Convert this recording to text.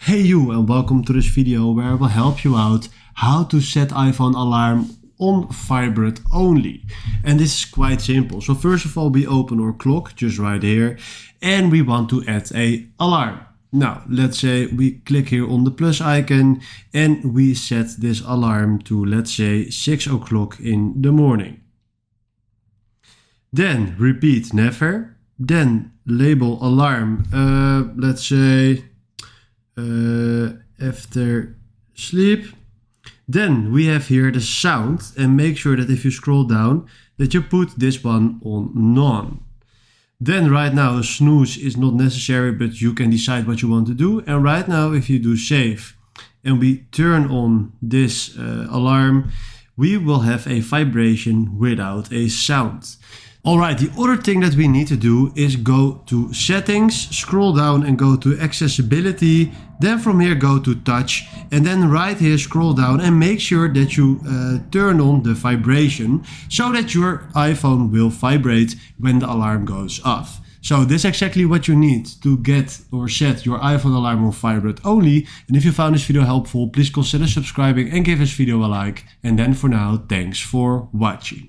Hey you, and welcome to this video where I will help you out how to set iPhone alarm on vibrate only. And this is quite simple. So first of all, we open our clock just right here and we want to add a alarm. Now let's say we click here on the plus icon and we set this alarm to, let's say, 6 o'clock in the morning. Then repeat never. Then label alarm, let's say after sleep. Then we have here the sound, and make sure that if you scroll down that you put this one on none. Then right now a snooze is not necessary, but you can decide what you want to do. And right now if you do save and we turn on this alarm, we will have a vibration without a sound. Alright, the other thing that we need to do is go to settings, scroll down and go to accessibility. Then from here go to touch and then right here scroll down and make sure that you turn on the vibration so that your iPhone will vibrate when the alarm goes off. So this is exactly what you need to get or set your iPhone alarm on vibrate only. And if you found this video helpful, please consider subscribing and give this video a like. And then for now, thanks for watching.